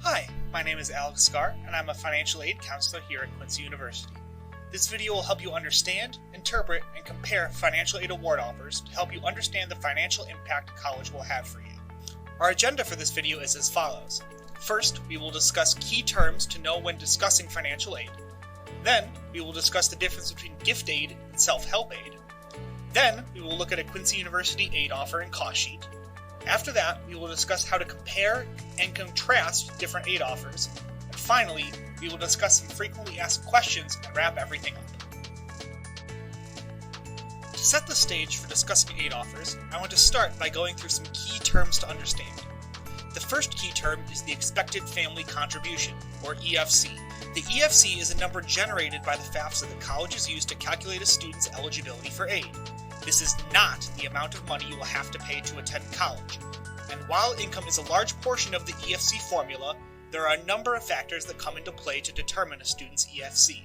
Hi, my name is Alex Scar, and I'm a financial aid counselor here at Quincy University. This video will help you understand, interpret, and compare financial aid award offers to help you understand the financial impact college will have for you. Our agenda for this video is as follows. First, we will discuss key terms to know when discussing financial aid. Then, we will discuss the difference between gift aid and self-help aid. Then, we will look at a Quincy University aid offer and cost sheet. After that, we will discuss how to compare and contrast different aid offers. And finally, we will discuss some frequently asked questions and wrap everything up. To set the stage for discussing aid offers, I want to start by going through some key terms to understand. The first key term is the expected family contribution, or EFC. The EFC is a number generated by the FAFSA that colleges use to calculate a student's eligibility for aid. This is not the amount of money you will have to pay to attend college. And while income is a large portion of the EFC formula, there are a number of factors that come into play to determine a student's EFC.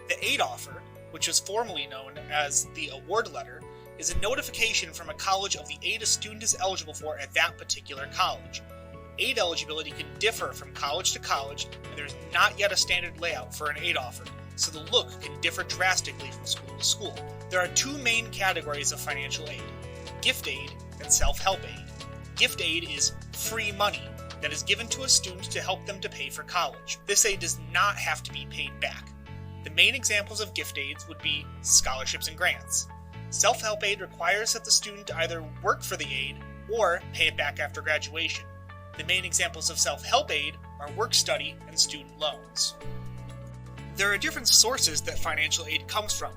The aid offer, which is formerly known as the award letter, is a notification from a college of the aid a student is eligible for at that particular college. Aid eligibility can differ from college to college, and there is not yet a standard layout for an aid offer, so the look can differ drastically from school to school. There are two main categories of financial aid: gift aid and self-help aid. Gift aid is free money that is given to a student to help them to pay for college. This aid does not have to be paid back. The main examples of gift aids would be scholarships and grants. Self-help aid requires that the student either work for the aid or pay it back after graduation. The main examples of self-help aid are work study and student loans. There are different sources that financial aid comes from.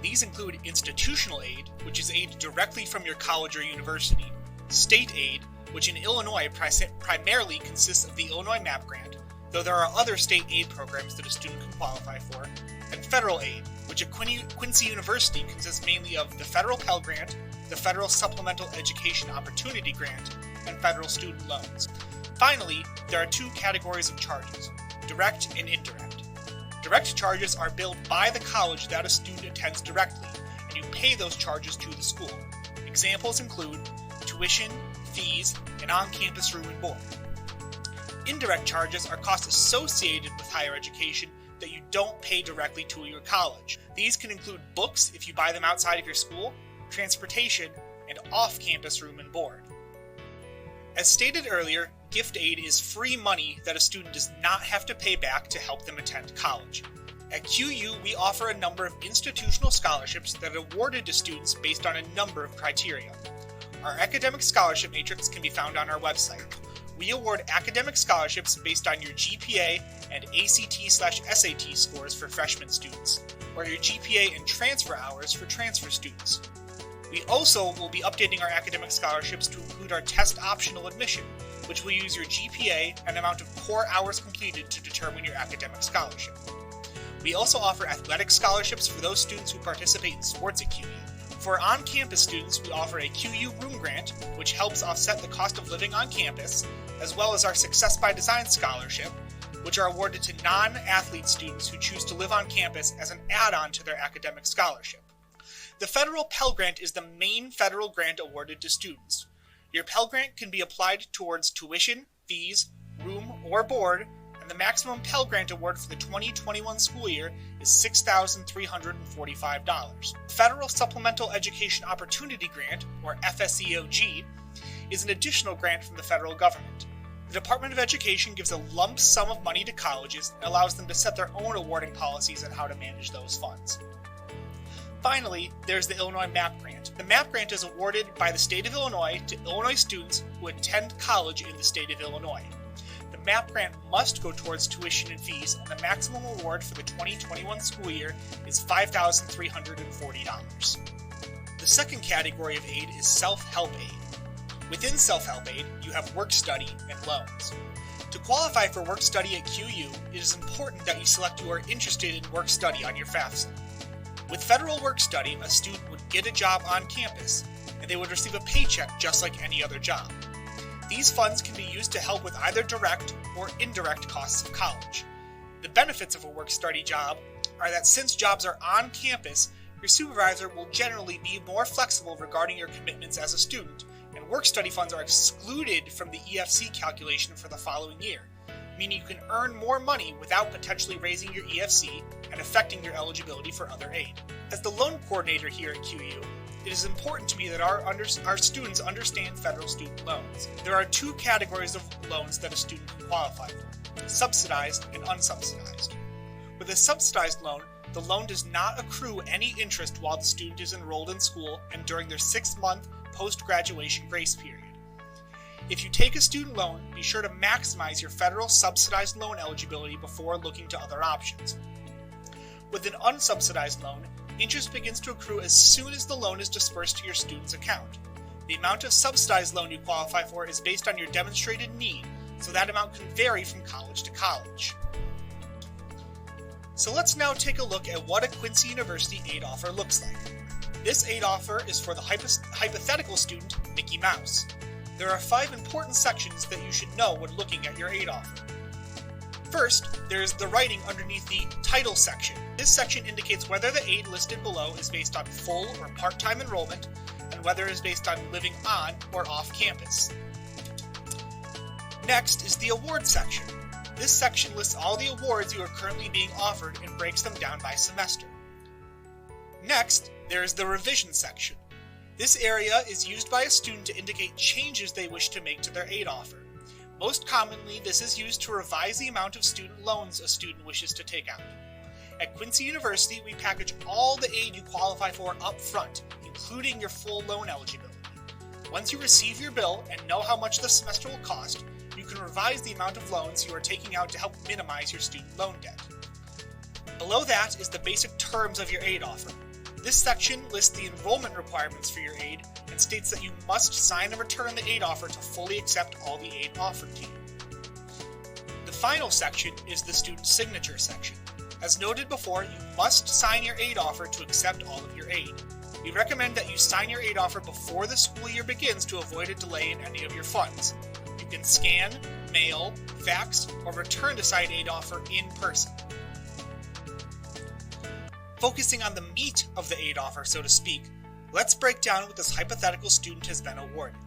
These include institutional aid, which is aid directly from your college or university, state aid, which in Illinois primarily consists of the Illinois MAP grant, though there are other state aid programs that a student can qualify for, and federal aid, which at Quincy University consists mainly of the federal Pell Grant, the federal Supplemental Education Opportunity Grant, and federal student loans. Finally, there are two categories of charges: direct and indirect. Direct charges are billed by the college that a student attends directly, and you pay those charges to the school. Examples include tuition, fees, and on-campus room and board. Indirect charges are costs associated with higher education that you don't pay directly to your college. These can include books if you buy them outside of your school, transportation, and off-campus room and board. As stated earlier, gift aid is free money that a student does not have to pay back to help them attend college. At QU, we offer a number of institutional scholarships that are awarded to students based on a number of criteria. Our academic scholarship matrix can be found on our website. We award academic scholarships based on your GPA and ACT/SAT scores for freshman students, or your GPA and transfer hours for transfer students. We also will be updating our academic scholarships to include our test optional admission, which will use your GPA and amount of core hours completed to determine your academic scholarship. We also offer athletic scholarships for those students who participate in sports at QU. For on-campus students, we offer a QU room grant, which helps offset the cost of living on campus, as well as our Success by Design scholarship, which are awarded to non-athlete students who choose to live on campus as an add-on to their academic scholarship. The federal Pell Grant is the main federal grant awarded to students. Your Pell Grant can be applied towards tuition, fees, room, or board, and the maximum Pell Grant award for the 2021 school year is $6,345. Federal Supplemental Education Opportunity Grant, or FSEOG, is an additional grant from the federal government. The Department of Education gives a lump sum of money to colleges and allows them to set their own awarding policies on how to manage those funds. Finally, there's the Illinois MAP Grant. The MAP Grant is awarded by the state of Illinois to Illinois students who attend college in the state of Illinois. The MAP Grant must go towards tuition and fees, and the maximum award for the 2021 school year is $5,340. The second category of aid is self-help aid. Within self-help aid, you have work study and loans. To qualify for work study at QU, it is important that you select you are interested in work study on your FAFSA. With federal work study, a student would get a job on campus, and they would receive a paycheck just like any other job. These funds can be used to help with either direct or indirect costs of college. The benefits of a work study job are that since jobs are on campus, your supervisor will generally be more flexible regarding your commitments as a student, and work-study funds are excluded from the EFC calculation for the following year, meaning you can earn more money without potentially raising your EFC and affecting your eligibility for other aid. As the loan coordinator here at QU, it is important to me that our students understand federal student loans. There are two categories of loans that a student can qualify for: subsidized and unsubsidized. With a subsidized loan, the loan does not accrue any interest while the student is enrolled in school and during their 6-month post-graduation grace period. If you take a student loan, be sure to maximize your federal subsidized loan eligibility before looking to other options. With an unsubsidized loan, interest begins to accrue as soon as the loan is dispersed to your student's account. The amount of subsidized loan you qualify for is based on your demonstrated need, so that amount can vary from college to college. So let's now take a look at what a Quincy University aid offer looks like. This aid offer is for the hypothetical student, Mickey Mouse. There are 5 important sections that you should know when looking at your aid offer. First, there is the writing underneath the title section. This section indicates whether the aid listed below is based on full or part-time enrollment, and whether it is based on living on or off campus. Next is the award section. This section lists all the awards you are currently being offered and breaks them down by semester. Next, there is the revision section. This area is used by a student to indicate changes they wish to make to their aid offer. Most commonly, this is used to revise the amount of student loans a student wishes to take out. At Quincy University, we package all the aid you qualify for up front, including your full loan eligibility. Once you receive your bill and know how much the semester will cost, you can revise the amount of loans you are taking out to help minimize your student loan debt. Below that is the basic terms of your aid offer. This section lists the enrollment requirements for your aid and states that you must sign and return the aid offer to fully accept all the aid offered to you. The final section is the student signature section. As noted before, you must sign your aid offer to accept all of your aid. We recommend that you sign your aid offer before the school year begins to avoid a delay in any of your funds. You can scan, mail, fax, or return the signed aid offer in person. Focusing on the meat of the aid offer, so to speak, let's break down what this hypothetical student has been awarded.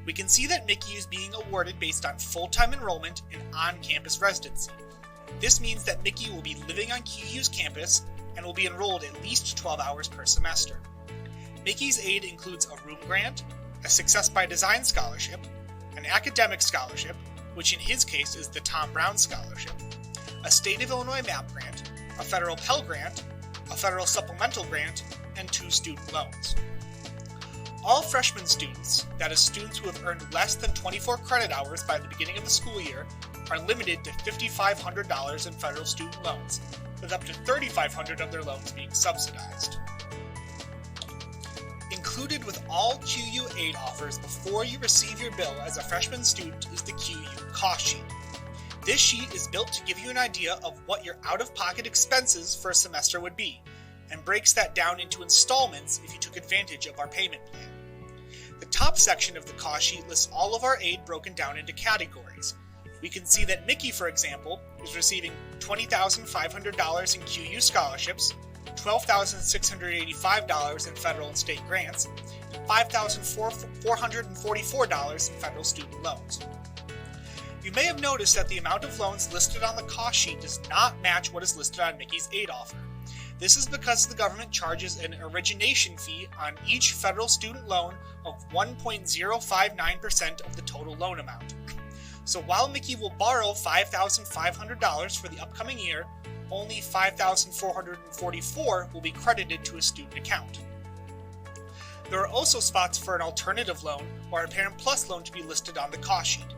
We can see that Mickey is being awarded based on full-time enrollment and on-campus residency. This means that Mickey will be living on QU's campus and will be enrolled at least 12 hours per semester. Mickey's aid includes a room grant, a Success by Design scholarship, an academic scholarship, which in his case is the Tom Brown Scholarship, a State of Illinois MAP grant, a federal Pell Grant, a federal supplemental grant, and 2 student loans. All freshman students, that is students who have earned less than 24 credit hours by the beginning of the school year, are limited to $5,500 in federal student loans, with up to $3,500 of their loans being subsidized. Included with all QU aid offers before you receive your bill as a freshman student is the QU cost sheet. This sheet is built to give you an idea of what your out-of-pocket expenses for a semester would be, and breaks that down into installments if you took advantage of our payment plan. The top section of the cost sheet lists all of our aid broken down into categories. We can see that Mickey, for example, is receiving $20,500 in QU scholarships, $12,685 in federal and state grants, and $5,444 in federal student loans. You may have noticed that the amount of loans listed on the cost sheet does not match what is listed on Mickey's aid offer. This is because the government charges an origination fee on each federal student loan of 1.059% of the total loan amount. So while Mickey will borrow $5,500 for the upcoming year, only $5,444 will be credited to his student account. There are also spots for an alternative loan or a Parent Plus loan to be listed on the cost sheet.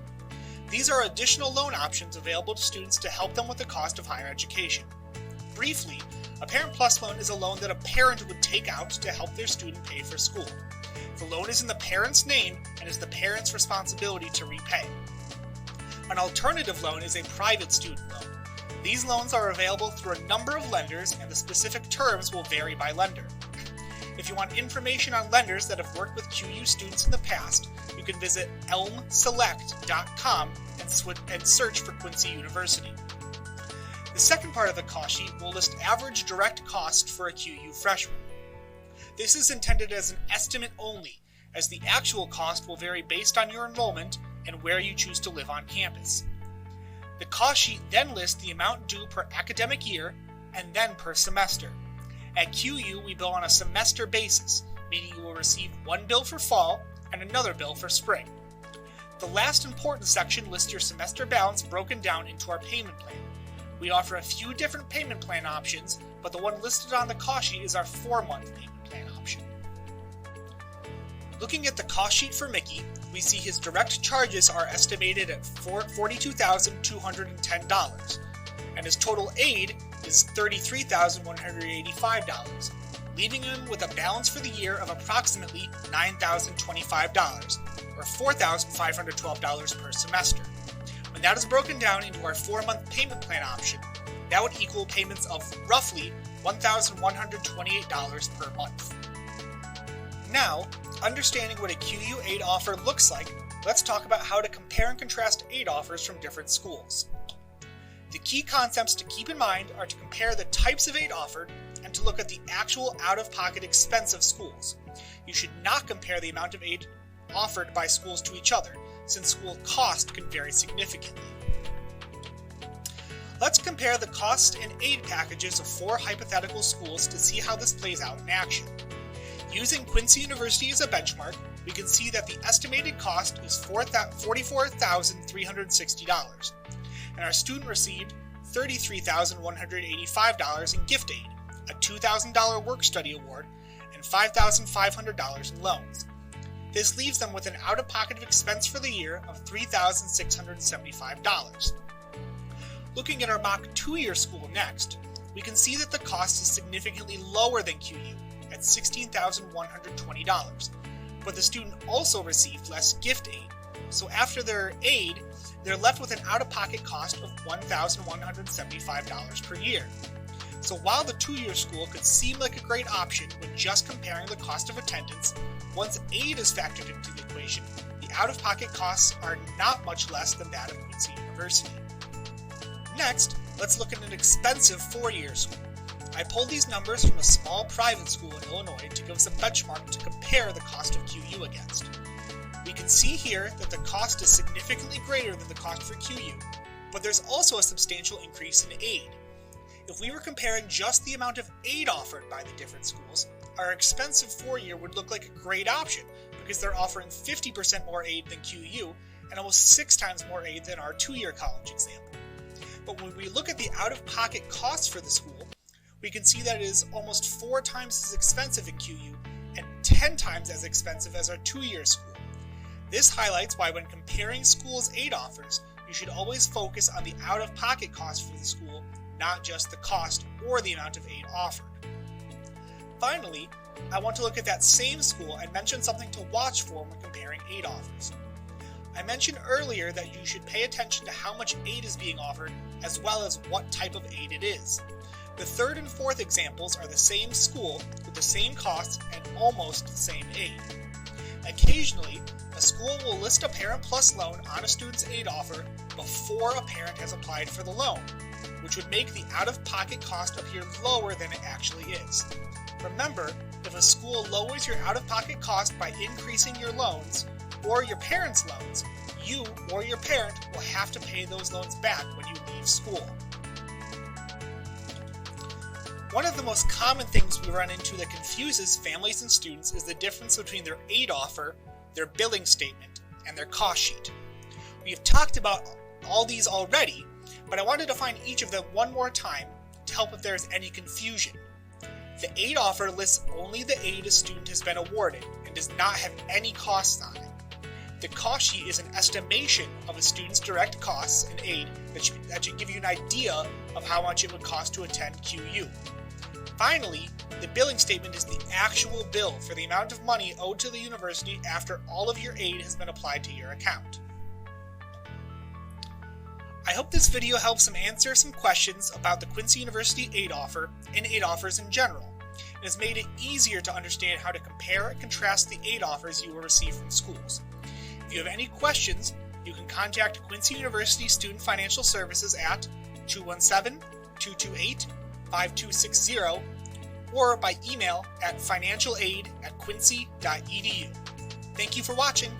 These are additional loan options available to students to help them with the cost of higher education. Briefly, a Parent Plus loan is a loan that a parent would take out to help their student pay for school. The loan is in the parent's name and is the parent's responsibility to repay. An alternative loan is a private student loan. These loans are available through a number of lenders, and the specific terms will vary by lender. If you want information on lenders that have worked with QU students in the past, you can visit elmselect.com and search for Quincy University. The second part of the cost sheet will list average direct cost for a QU freshman. This is intended as an estimate only, as the actual cost will vary based on your enrollment and where you choose to live on campus. The cost sheet then lists the amount due per academic year and then per semester. At QU, we bill on a semester basis, meaning you will receive one bill for fall and another bill for spring. The last important section lists your semester balance broken down into our payment plan. We offer a few different payment plan options, but the one listed on the cost sheet is our 4-month payment plan option. Looking at the cost sheet for Mickey, we see his direct charges are estimated at $42,210, and his total aid is $33,185, leaving him with a balance for the year of approximately $9,025, or $4,512 per semester. When that is broken down into our 4-month payment plan option, that would equal payments of roughly $1,128 per month. Now, understanding what a QU aid offer looks like, let's talk about how to compare and contrast aid offers from different schools. The key concepts to keep in mind are to compare the types of aid offered and to look at the actual out-of-pocket expense of schools. You should not compare the amount of aid offered by schools to each other, since school cost can vary significantly. Let's compare the cost and aid packages of 4 hypothetical schools to see how this plays out in action. Using Quincy University as a benchmark, we can see that the estimated cost is $44,360, and our student received $33,185 in gift aid, a $2,000 work-study award, and $5,500 in loans. This leaves them with an out-of-pocket expense for the year of $3,675. Looking at our mock 2-year school next, we can see that the cost is significantly lower than QU at $16,120, but the student also received less gift aid, so after their aid, they're left with an out-of-pocket cost of $1,175 per year. So while the 2-year school could seem like a great option when just comparing the cost of attendance, once aid is factored into the equation, the out-of-pocket costs are not much less than that of Quincy University. Next, let's look at an expensive 4-year school. I pulled these numbers from a small private school in Illinois to give us a benchmark to compare the cost of QU against. We can see here that the cost is significantly greater than the cost for QU, but there's also a substantial increase in aid. If we were comparing just the amount of aid offered by the different schools, our expensive 4-year would look like a great option because they're offering 50% more aid than QU and almost 6 times more aid than our 2-year college example. But when we look at the out-of-pocket costs for the school, we can see that it is almost 4 times as expensive in QU and 10 times as expensive as our 2-year school. This highlights why when comparing schools' aid offers, you should always focus on the out-of-pocket cost for the school, not just the cost or the amount of aid offered. Finally, I want to look at that same school and mention something to watch for when comparing aid offers. I mentioned earlier that you should pay attention to how much aid is being offered as well as what type of aid it is. The 3rd and 4th examples are the same school with the same costs and almost the same aid. Occasionally, a school will list a Parent Plus loan on a student's aid offer before a parent has applied for the loan, which would make the out-of-pocket cost appear lower than it actually is. Remember, if a school lowers your out-of-pocket cost by increasing your loans, or your parents' loans, you or your parent will have to pay those loans back when you leave school. One of the most common things we run into that confuses families and students is the difference between their aid offer, their billing statement, and their cost sheet. We have talked about all these already, but I wanted to find each of them one more time to help if there is any confusion. The aid offer lists only the aid a student has been awarded and does not have any costs on it. The cost sheet is an estimation of a student's direct costs and aid that should give you an idea of how much it would cost to attend QU. Finally, the billing statement is the actual bill for the amount of money owed to the university after all of your aid has been applied to your account. I hope this video helps answer some questions about the Quincy University aid offer and aid offers in general, and has made it easier to understand how to compare and contrast the aid offers you will receive from schools. If you have any questions, you can contact Quincy University Student Financial Services at 217-228-5260 or by email at financialaid@quincy.edu. Thank you for watching.